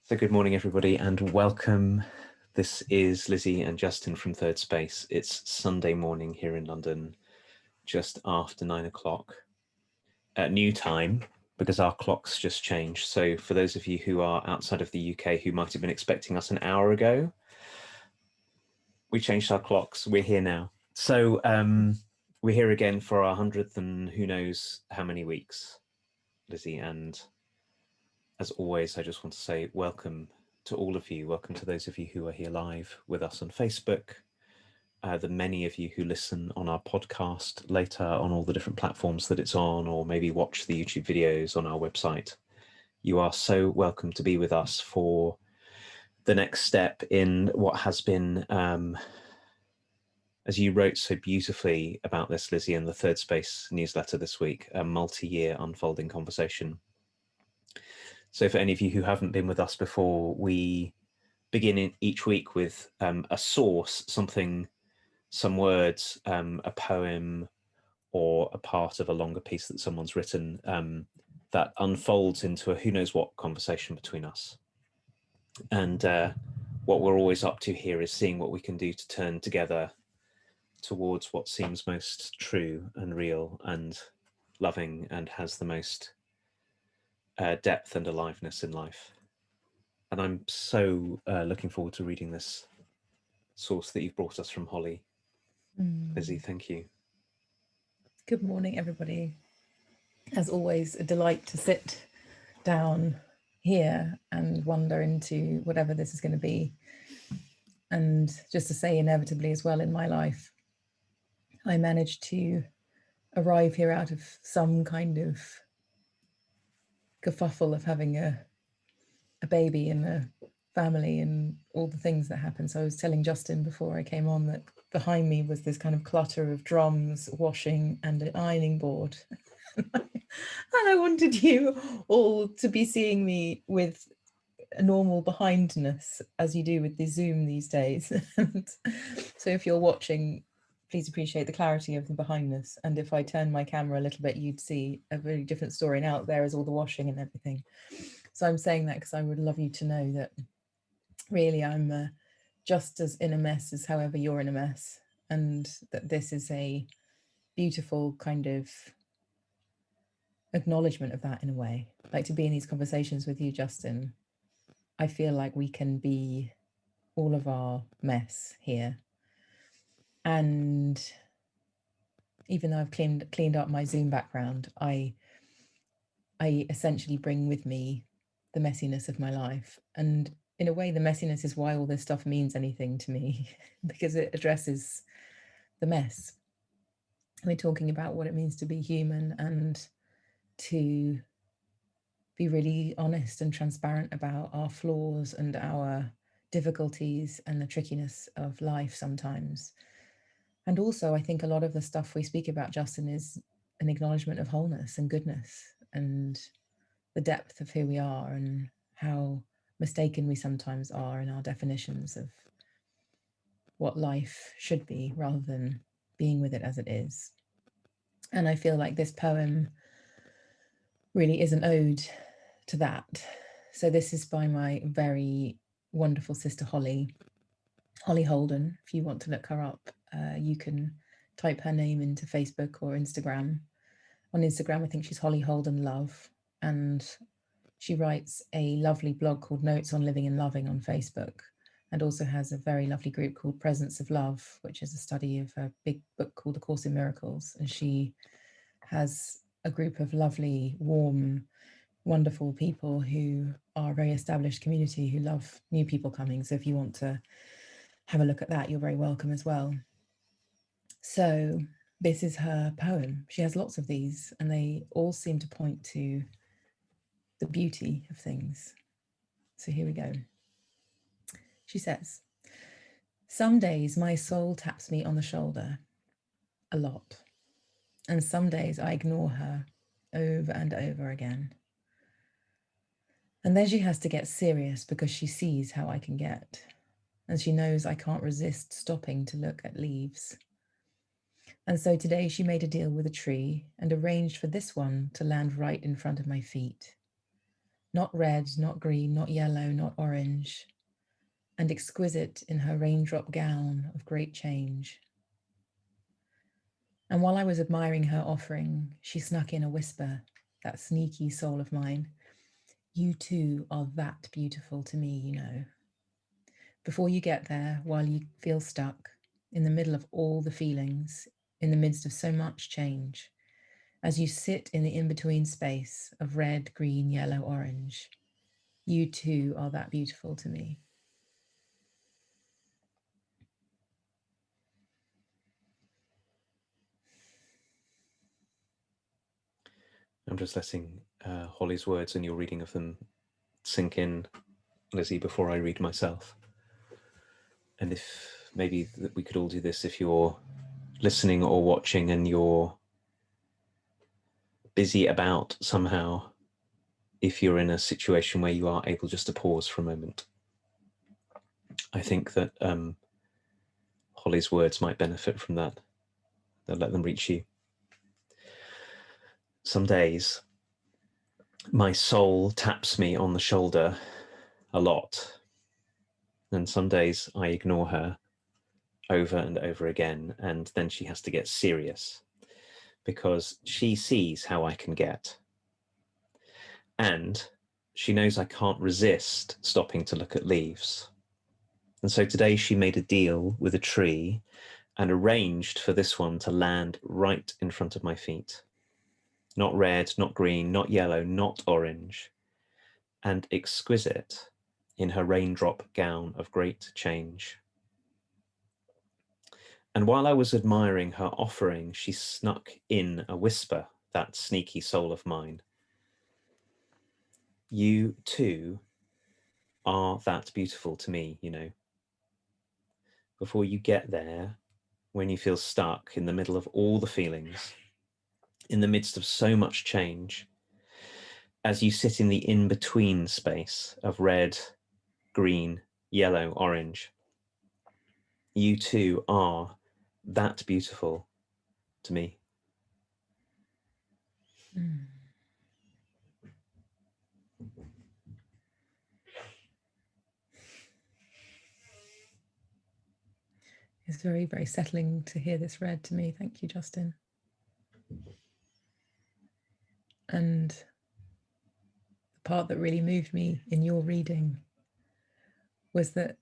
So good morning, everybody, and welcome. This is Lizzie and Justin from Thirdspace. It's Sunday morning here in London, just after 9 o'clock at new time, because our clocks just changed. So for those of you who are outside of the UK who might have been expecting us an hour ago, we changed our clocks. We're here now. So we're here again for our 100th and who knows how many weeks, Lizzie. And as always, I just want to say welcome to all of you. Welcome to those of you who are here live with us on Facebook, the many of you who listen on our podcast later on all the different platforms that it's on, or maybe watch the YouTube videos on our website. You are so welcome to be with us for the next step in what has been, as you wrote so beautifully about this, Lizzie, in the Thirdspace newsletter this week, a multi-year unfolding conversation. So for any of you who haven't been with us before, we begin each week with a source, something, some words, a poem, or a part of a longer piece that someone's written that unfolds into a who knows what conversation between us. And what we're always up to here is seeing what we can do to turn together towards what seems most true and real and loving and has the most depth and aliveness in life. And I'm so looking forward to reading this source that you've brought us from Hollie. Lizzie, thank you. Good morning, everybody. As always, a delight to sit down here and wander into whatever this is going to be. And just to say, inevitably as well, in my life, I managed to arrive here out of some kind of kerfuffle of having a baby and a family and all the things that happen. So I was telling Justin before I came on that behind me was this kind of clutter of drums, washing, and an ironing board. And I wanted you all to be seeing me with a normal behindness, as you do with the Zoom these days. And so if you're watching, please appreciate the clarity of the behindness. And if I turn my camera a little bit, you'd see a very different story. And out there is all the washing and everything. So I'm saying that because I would love you to know that really I'm just as in a mess as however you're in a mess. And that this is a beautiful kind of acknowledgement of that in a way. Like to be in these conversations with you, Justin, I feel like we can be all of our mess here. And even though I've cleaned up my Zoom background, I essentially bring with me the messiness of my life. And in a way, the messiness is why all this stuff means anything to me, because it addresses the mess. We're talking about what it means to be human and to be really honest and transparent about our flaws and our difficulties and the trickiness of life sometimes. And also, I think a lot of the stuff we speak about, Justin, is an acknowledgement of wholeness and goodness and the depth of who we are and how mistaken we sometimes are in our definitions of what life should be rather than being with it as it is. And I feel like this poem really is an ode to that. So this is by my very wonderful sister Hollie Holden. If you want to look her up, you can type her name into Facebook or Instagram. On Instagram, I think she's Hollie Holden Love, and she writes a lovely blog called Notes on Living and Loving on Facebook, and also has a very lovely group called Presence of Love, which is a study of a big book called A Course in Miracles. And she has a group of lovely, warm, wonderful people who are a very established community who love new people coming. So if you want to have a look at that, you're very welcome as well. So this is her poem. She has lots of these, and they all seem to point to the beauty of things. So here we go. She says, "Some days my soul taps me on the shoulder a lot, and some days I ignore her over and over again. And then she has to get serious because she sees how I can get, and she knows I can't resist stopping to look at leaves. And so today she made a deal with a tree and arranged for this one to land right in front of my feet. not red, not green, not yellow, not orange, and exquisite in her raindrop gown of great change. And while I was admiring her offering, she snuck in a whisper, that sneaky soul of mine. You too are that beautiful to me, you know. Before you get there, while you feel stuck, in the middle of all the feelings, in the midst of so much change, as you sit in the in-between space of red, green, yellow, orange, you too are that beautiful to me. I'm just letting Hollie's words and your reading of them sink in, Lizzie, before I read myself. And if maybe we could all do this, if you're listening or watching and you're busy about somehow, if you're in a situation where you are able just to pause for a moment. I think that Hollie's words might benefit from that. They'll let them reach you. Some days, my soul taps me on the shoulder a lot. And some days I ignore her over and over again. And then she has to get serious because she sees how I can get. And she knows I can't resist stopping to look at leaves. And so today she made a deal with a tree and arranged for this one to land right in front of my feet. Not red, not green, not yellow, not orange, and exquisite in her raindrop gown of great change. And while I was admiring her offering, she snuck in a whisper, that sneaky soul of mine. You too are that beautiful to me, you know. Before you get there, when you feel stuck in the middle of all the feelings, in the midst of so much change, as you sit in the in-between space of red, green, yellow, orange, you too are that beautiful to me. Mm. It's very, very settling to hear this read to me. Thank you, Justin. And the part that really moved me in your reading was that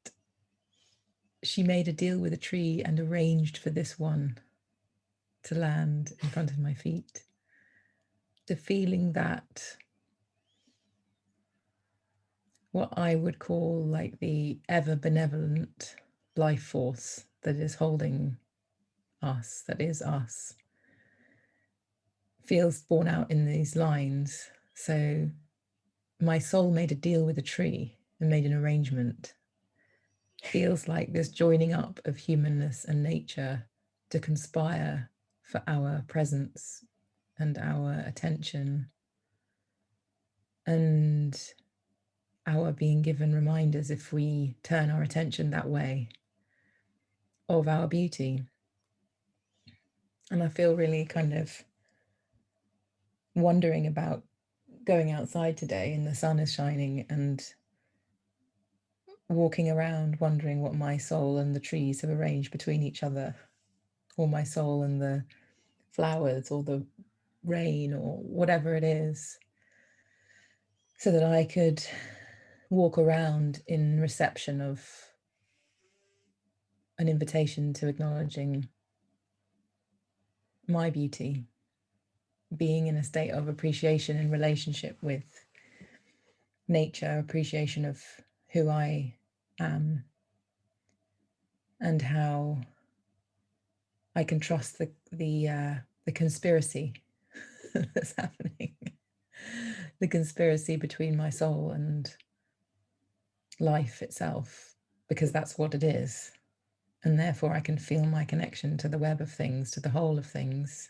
she made a deal with a tree and arranged for this one to land in front of my feet. The feeling that what I would call like the ever benevolent life force that is holding us, that is us, feels borne out in these lines. So my soul made a deal with a tree and made an arrangement. Feels like this joining up of humanness and nature to conspire for our presence and our attention and our being given reminders, if we turn our attention that way, of our beauty. And I feel really kind of wondering about going outside today and the sun is shining and walking around wondering what my soul and the trees have arranged between each other, or my soul and the flowers or the rain or whatever it is, so that I could walk around in reception of an invitation to acknowledging my beauty, being in a state of appreciation in relationship with nature, appreciation of who I am, and how I can trust the conspiracy that's happening, the conspiracy between my soul and life itself, because that's what it is. And therefore I can feel my connection to the web of things, to the whole of things,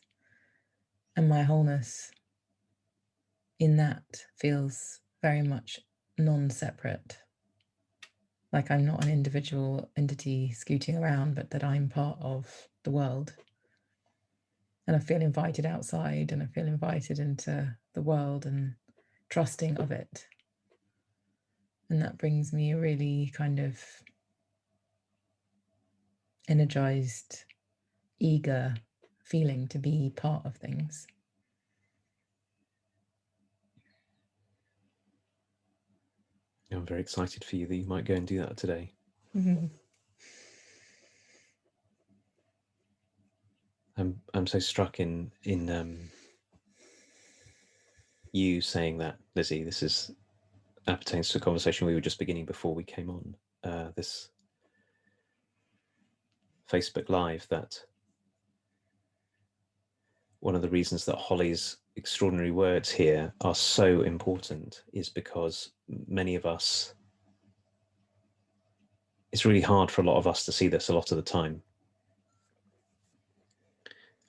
and my wholeness in that feels very much non-separate, like I'm not an individual entity scooting around, but that I'm part of the world. And I feel invited outside, and I feel invited into the world and trusting of it. And that brings me a really kind of energized, eager feeling to be part of things. I'm very excited for you that you might go and do that today. I'm so struck in you saying that, Lizzie. This is appertains to a conversation we were just beginning before we came on this Facebook Live, that one of the reasons that Hollie's extraordinary words here are so important is because many of us, it's really hard for a lot of us to see this a lot of the time.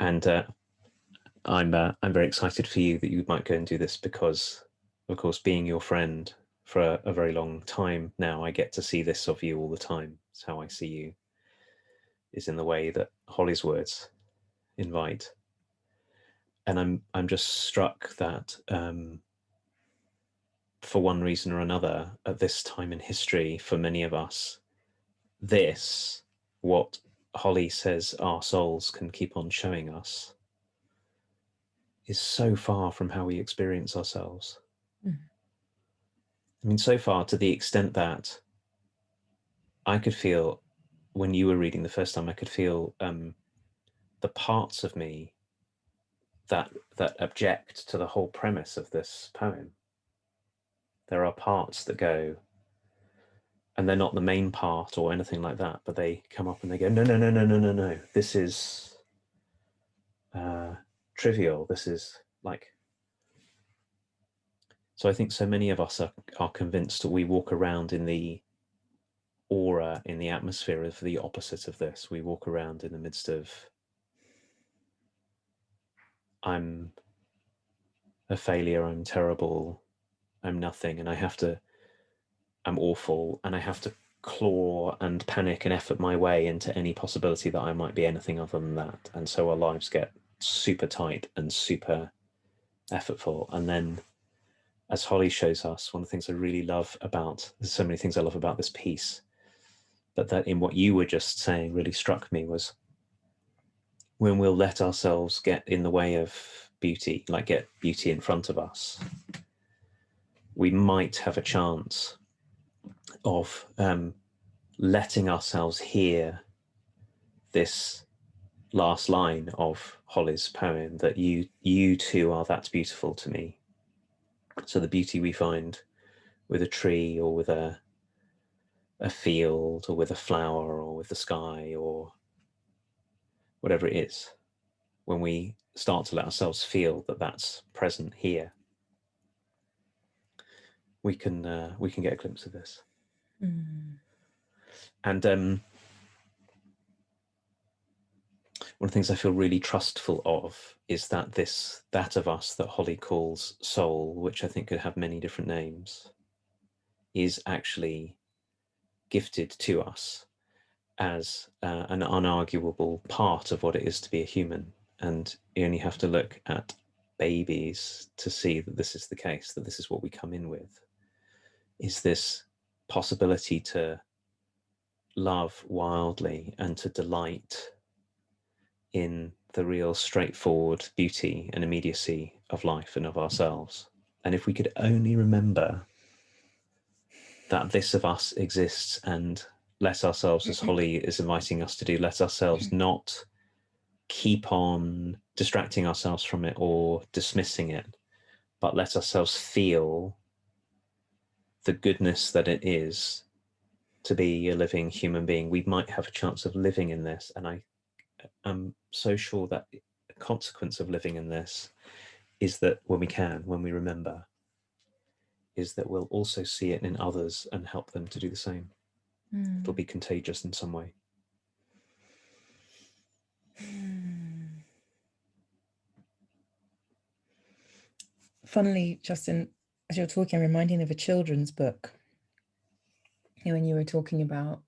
And I'm very excited for you that you might go and do this because, of course, being your friend for a very long time now, I get to see this of you all the time. It's how I see you, is in the way that Hollie's words invite. And I'm just struck that for one reason or another, at this time in history, for many of us, this, what Hollie says our souls can keep on showing us, is so far from how we experience ourselves. I mean, so far to the extent that I could feel, when you were reading the first time, I could feel the parts of me that object to the whole premise of this poem. There are parts that go, and they're not the main part or anything like that, but they come up and they go, no, no, no, no, no, no, no. This is trivial. This is like. So I think so many of us are convinced that we walk around in the aura, in the atmosphere of the opposite of this. We walk around in the midst of, I'm a failure, I'm terrible, I'm nothing, and I'm awful, and I have to claw and panic and effort my way into any possibility that I might be anything other than that. And so our lives get super tight and super effortful. And then, as Hollie shows us, one of the things I really love about, there's so many things I love about this piece, but that in what you were just saying really struck me was when we'll let ourselves get in the way of beauty, like get beauty in front of us, we might have a chance of letting ourselves hear this last line of Hollie's poem, that you too are that beautiful to me. So the beauty we find with a tree or with a field or with a flower or with the sky or whatever it is, when we start to let ourselves feel that that's present here, we can get a glimpse of this. And one of the things I feel really trustful of is that that of us that Hollie calls soul, which I think could have many different names, is actually gifted to us as an unarguable part of what it is to be a human. And you only have to look at babies to see that this is the case, that this is what we come in with, is this possibility to love wildly and to delight in the real straightforward beauty and immediacy of life and of ourselves. And if we could only remember that this of us exists and let ourselves, as Hollie is inviting us to do, let ourselves not keep on distracting ourselves from it or dismissing it, but let ourselves feel the goodness that it is to be a living human being, we might have a chance of living in this. And I am so sure that the consequence of living in this is that when we remember, is that we'll also see it in others and help them to do the same. It'll be contagious in some way. Funnily, Justin, as you're talking, I'm reminding of a children's book. When you were talking about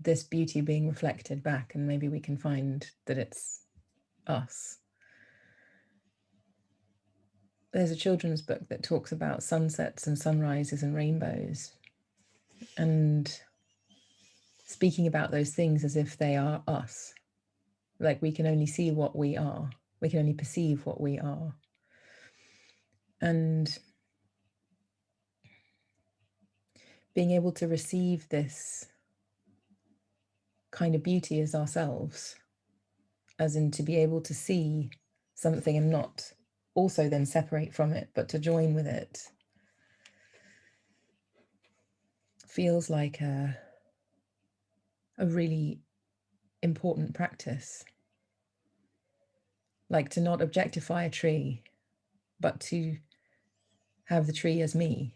this beauty being reflected back, and maybe we can find that it's us. there's a children's book that talks about sunsets and sunrises and rainbows, and speaking about those things as if they are us. Like we can only see what we are. We can only perceive what we are. And being able to receive this kind of beauty as ourselves, as in to be able to see something and not also then separate from it, but to join with it, feels like a really important practice. Like to not objectify a tree, but to have the tree as me.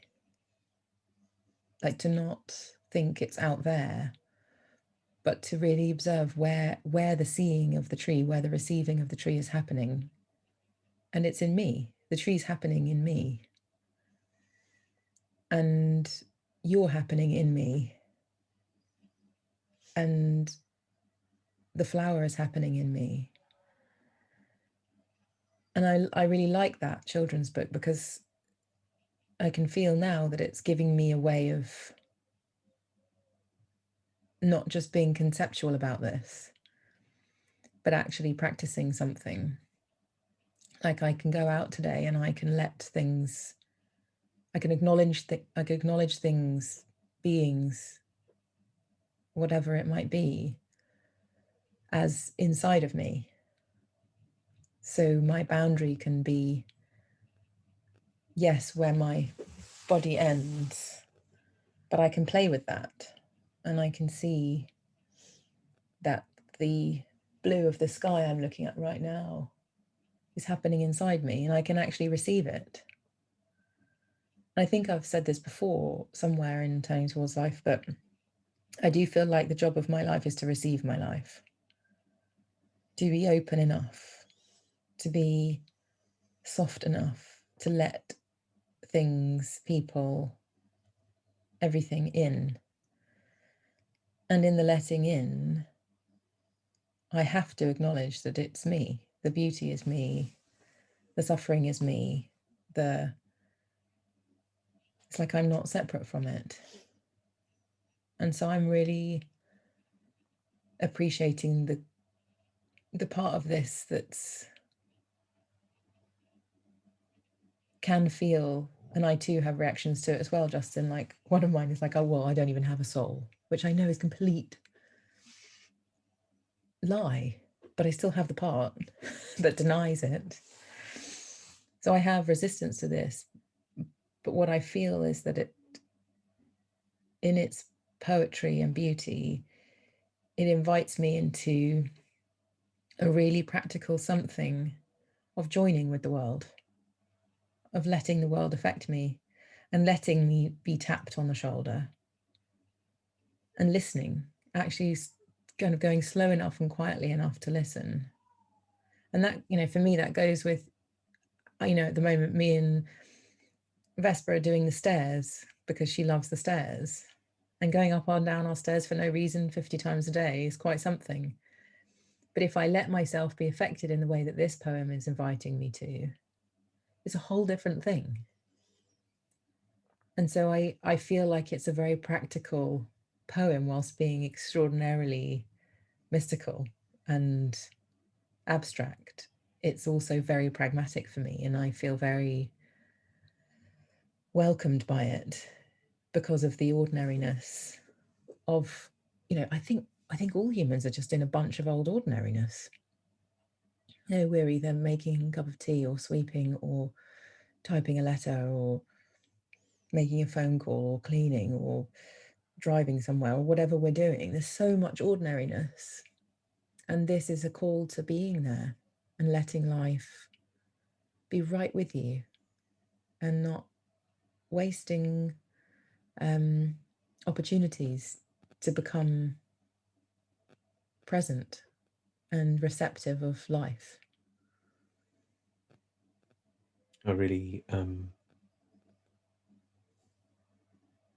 Like to not think it's out there, but to really observe where the seeing of the tree, where the receiving of the tree is happening. And it's in me. The tree's happening in me. And you're happening in me. And the flower is happening in me. And I really like that children's book because I can feel now that it's giving me a way of not just being conceptual about this, but actually practicing something. Like I can go out today and I can let things, I can acknowledge things, beings, whatever it might be, as inside of me. So my boundary can be, yes, where my body ends, but I can play with that. And I can see that the blue of the sky I'm looking at right now is happening inside me, and I can actually receive it. I think I've said this before somewhere in Turning Towards Life, but I do feel like the job of my life is to receive my life, to be open enough, to be soft enough, to let things, people, everything in. And in the letting in, I have to acknowledge that it's me. The beauty is me. The suffering is me. It's like I'm not separate from it. And so I'm really appreciating the part of this that's can feel, and I too have reactions to it as well, Justin. Like one of mine is like, oh, well, I don't even have a soul, which I know is complete lie, but I still have the part that denies it. So I have resistance to this. But what I feel is that it, in its poetry and beauty, it invites me into a really practical something of joining with the world, of letting the world affect me and letting me be tapped on the shoulder and listening, actually kind of going slow enough and quietly enough to listen. And that, for me, that goes with, at the moment, me and Vesper are doing the stairs because she loves the stairs. And going up and down our stairs for no reason 50 times a day is quite something. But if I let myself be affected in the way that this poem is inviting me to, it's a whole different thing. And so I feel like it's a very practical poem whilst being extraordinarily mystical and abstract. It's also very pragmatic for me, and I feel very welcomed by it because of the ordinariness of, I think all humans are just in a bunch of old ordinariness. We're either making a cup of tea or sweeping or typing a letter or making a phone call or cleaning or driving somewhere or whatever we're doing. There's so much ordinariness. And this is a call to being there and letting life be right with you and not wasting opportunities to become present and receptive of life. I really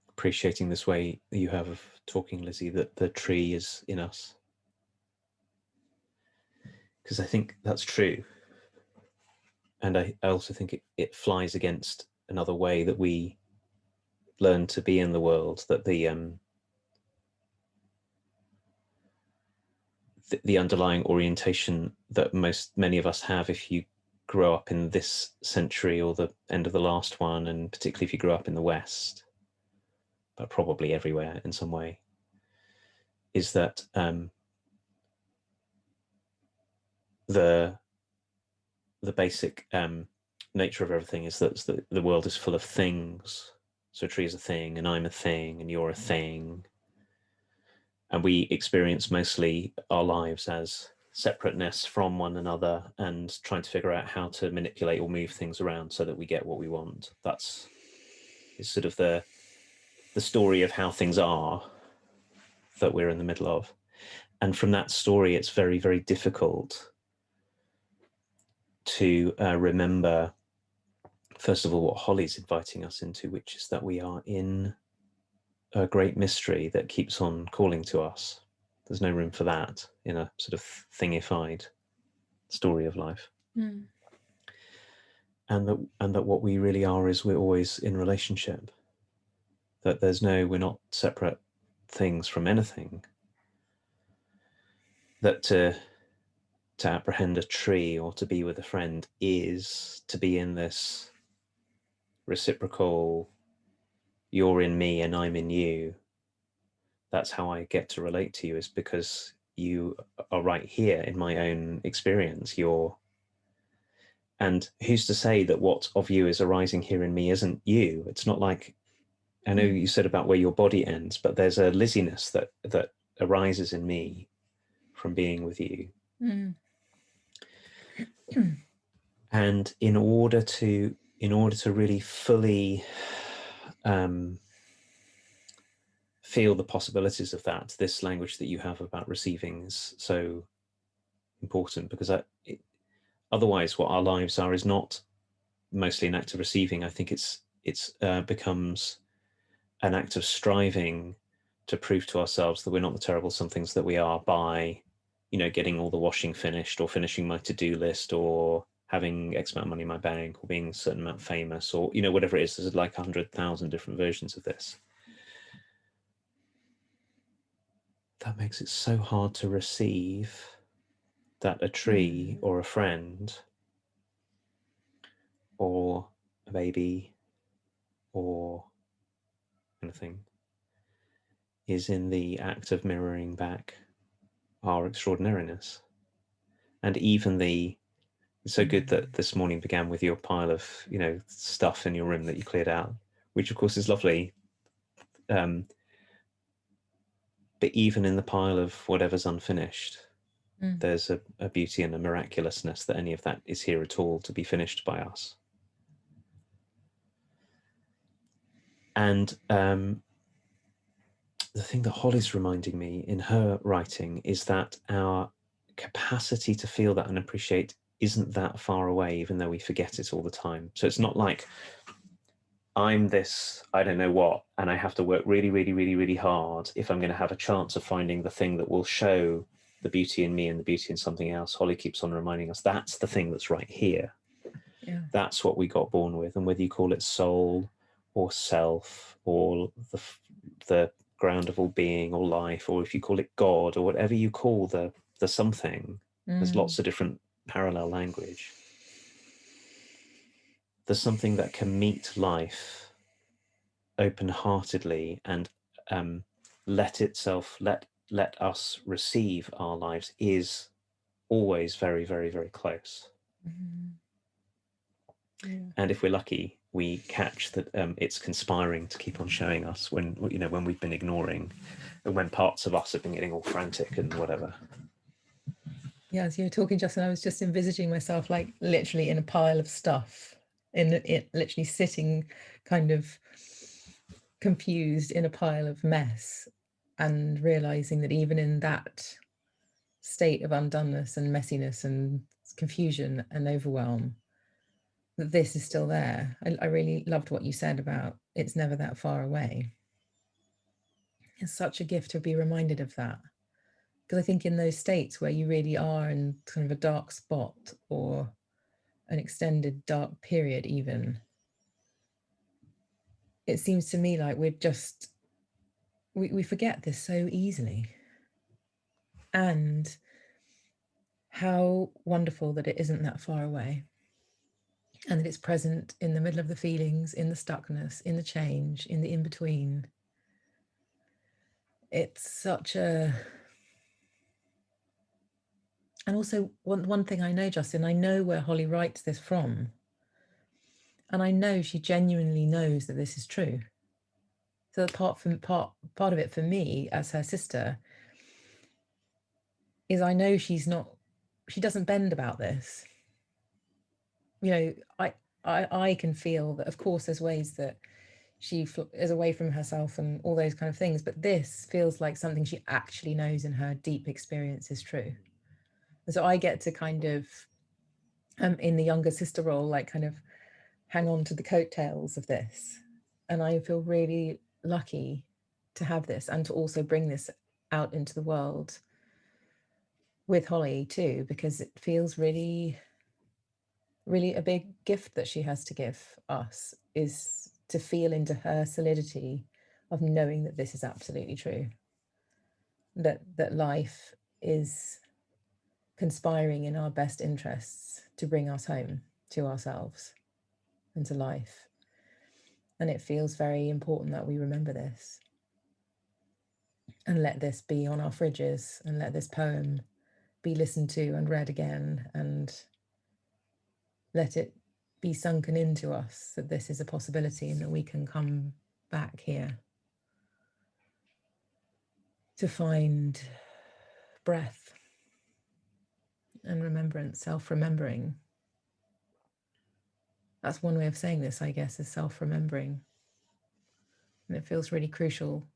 appreciating this way that you have of talking, Lizzie, that the tree is in us. Because I think that's true. And I also think it flies against another way that we learn to be in the world, that the underlying orientation that many of us have, if you grow up in this century or the end of the last one, and particularly if you grew up in the West, but probably everywhere in some way, is that the basic nature of everything is that the world is full of things. So a tree is a thing, and I'm a thing, and you're a thing, and we experience mostly our lives as separateness from one another, and trying to figure out how to manipulate or move things around so that we get what we want. That's is sort of the story of how things are that we're in the middle of. And from that story, it's very, very difficult to remember, first of all, what Hollie's inviting us into, which is that we are in a great mystery that keeps on calling to us. There's no room for that in a sort of thingified story of life. Mm. And that what we really are is we're always in relationship. That we're not separate things from anything. That to apprehend a tree or to be with a friend is to be in this reciprocal, you're in me and I'm in you. That's how I get to relate to you, is because you are right here in my own experience. And who's to say that what of you is arising here in me isn't you? It's not like, I know you said about where your body ends, but there's a Lizziness that arises in me from being with you. Mm. And in order to really fully feel the possibilities of that, this language that you have about receiving is so important, because otherwise what our lives are is not mostly an act of receiving. I think it's becomes an act of striving to prove to ourselves that we're not the terrible somethings that we are, by getting all the washing finished, or finishing my to-do list, or having X amount of money in my bank, or being a certain amount famous, or whatever it is. There's like 100,000 different versions of this. That makes it so hard to receive that a tree or a friend or a baby or anything is in the act of mirroring back our extraordinariness. And even it's so good that this morning began with your pile of stuff in your room that you cleared out, which of course is lovely, but even in the pile of whatever's unfinished, there's a beauty and a miraculousness that any of that is here at all to be finished by us. And the thing that Hollie's reminding me in her writing is that our capacity to feel that and appreciate isn't that far away, even though we forget it all the time. So it's not like I'm this, I don't know what, and I have to work really, really, really, really hard if I'm going to have a chance of finding the thing that will show the beauty in me and the beauty in something else. Hollie keeps on reminding us that's the thing that's right here. Yeah. That's what we got born with. And whether you call it soul or self or the ground of all being or life, or if you call it God, or whatever you call the something, there's lots of different parallel language. There's something that can meet life open-heartedly and let us receive our lives, is always very, very, very close. Yeah. And if we're lucky, we catch that it's conspiring to keep on showing us when we've been ignoring, and when parts of us have been getting all frantic and whatever. Yeah, as you were talking, Justin, I was just envisaging myself like literally in a pile of stuff, in it, literally sitting kind of confused in a pile of mess, and realizing that even in that state of undoneness and messiness and confusion and overwhelm, that this is still there. I really loved what you said about it's never that far away. It's such a gift to be reminded of that, because I think in those states where you really are in kind of a dark spot, or an extended dark period even, it seems to me like we forget this so easily. And how wonderful that it isn't that far away, and that it's present in the middle of the feelings, in the stuckness, in the change, in the in-between. It's such a... And also one thing I know, Justin, I know where Hollie writes this from. And I know she genuinely knows that this is true. So part of it for me as her sister is I know she doesn't bend about this. You know, I can feel that, of course, there's ways that she is away from herself and all those kind of things, but this feels like something she actually knows in her deep experience is true. And so I get to kind of, in the younger sister role, like kind of hang on to the coattails of this. And I feel really lucky to have this and to also bring this out into the world with Hollie too, because it feels really, really a big gift that she has to give us, is to feel into her solidity of knowing that this is absolutely true, that life is conspiring in our best interests to bring us home to ourselves and to life. And it feels very important that we remember this and let this be on our fridges, and let this poem be listened to and read again, and let it be sunken into us that this is a possibility and that we can come back here to find breath and remembrance, self-remembering. That's one way of saying this, I guess, is self-remembering. And it feels really crucial,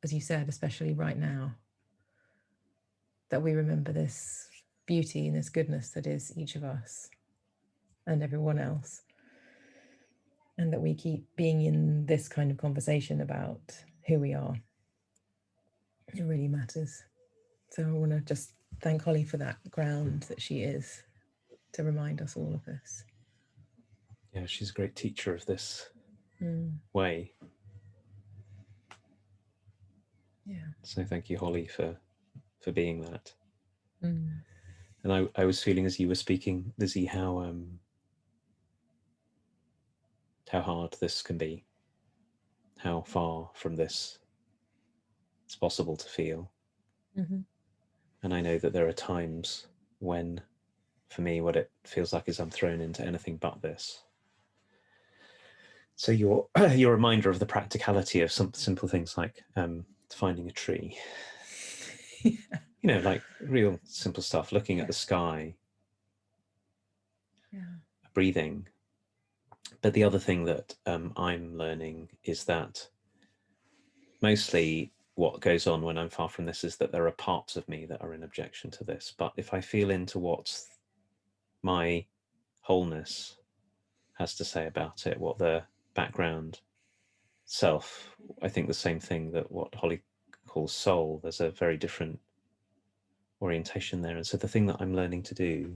as you said, especially right now, that we remember this beauty and this goodness that is each of us and everyone else. And that we keep being in this kind of conversation about who we are. It really matters. So I want to just thank Hollie for that ground that she is, to remind us all of this. Yeah, she's a great teacher of this way. Yeah. So thank you, Hollie, for being that. Mm. And I was feeling as you were speaking, Lizzie, how hard this can be, how far from this it's possible to feel. Mm-hmm. And I know that there are times when, for me, what it feels like is I'm thrown into anything but this. So your reminder of the practicality of some simple things like finding a tree, Yeah. you know, like real simple stuff, looking at the sky, breathing. But the other thing that I'm learning is that mostly what goes on when I'm far from this is that there are parts of me that are in objection to this. But if I feel into what my wholeness has to say about it, what the background self, I think the same thing that what Hollie calls soul, there's a very different orientation there. And so the thing that I'm learning to do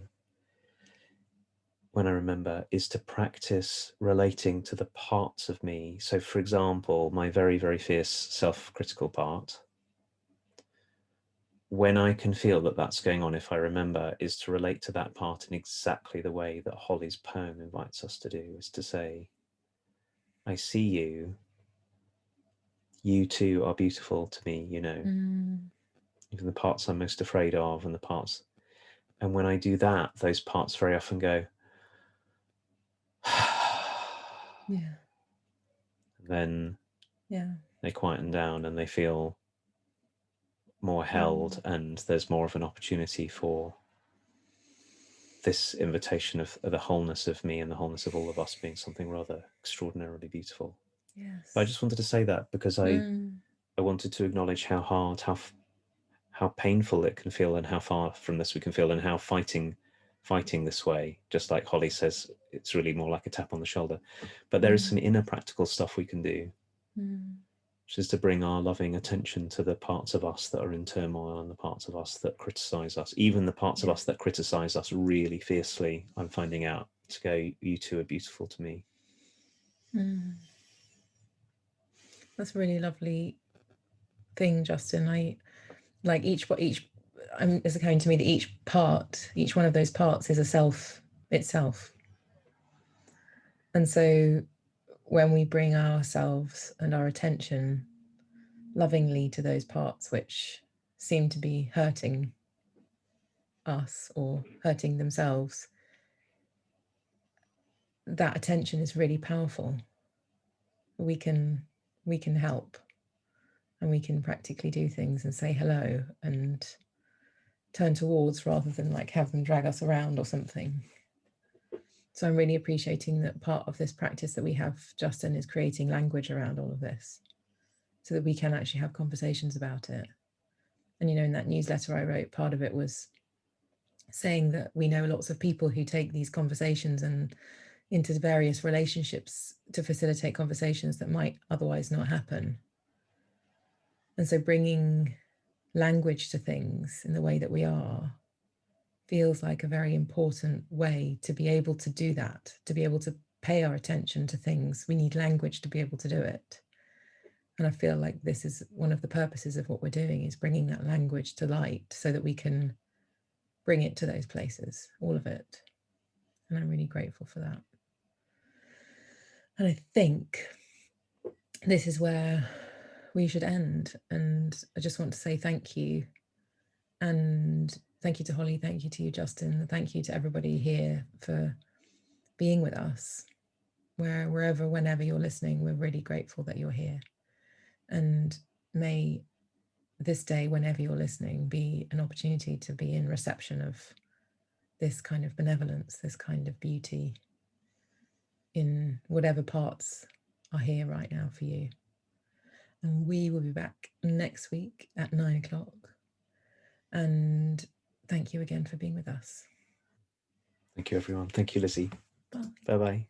when I remember is to practice relating to the parts of me. So for example, my very, very fierce self-critical part, when I can feel that that's going on, if I remember, is to relate to that part in exactly the way that Hollie's poem invites us to do, is to say, I see you, you too are beautiful to me, you know, even the parts I'm most afraid of and the parts. And when I do that, those parts very often go, Yeah. then Yeah. they quieten down and they feel more held, and there's more of an opportunity for this invitation of the wholeness of me and the wholeness of all of us being something rather extraordinarily beautiful. Yes. But I just wanted to say that because I wanted to acknowledge how hard, how painful it can feel, and how far from this we can feel, and how fighting this way, just like Hollie says, it's really more like a tap on the shoulder. But there is some inner practical stuff we can do, which is to bring our loving attention to the parts of us that are in turmoil and the parts of us that criticize us, even the parts of us that criticize us really fiercely, I'm finding out. to go, you two are beautiful to me. That's a really lovely thing, Justin. I like it's occurring to me that each one of those parts is a self itself. And so when we bring ourselves and our attention lovingly to those parts which seem to be hurting us or hurting themselves, that attention is really powerful. We can help, and we can practically do things and say hello and turn towards rather than like have them drag us around or something. So I'm really appreciating that part of this practice that we have, Justin, is creating language around all of this so that we can actually have conversations about it. And, you know, in that newsletter I wrote, part of it was saying that we know lots of people who take these conversations and into various relationships to facilitate conversations that might otherwise not happen. And so bringing language to things in the way that we are feels like a very important way to be able to do that, to be able to pay our attention to things. We need language to be able to do it. And I feel like this is one of the purposes of what we're doing, is bringing that language to light so that we can bring it to those places, all of it. And I'm really grateful for that. And I think this is where we should end. And I just want to say thank you. And thank you to Hollie, thank you to you, Justin, thank you to everybody here for being with us. Wherever, whenever you're listening, we're really grateful that you're here. And may this day, whenever you're listening, be an opportunity to be in reception of this kind of benevolence, this kind of beauty in whatever parts are here right now for you. And we will be back next week at 9 o'clock. And thank you again for being with us. Thank you, everyone. Thank you, Lizzie. Bye. Bye-bye.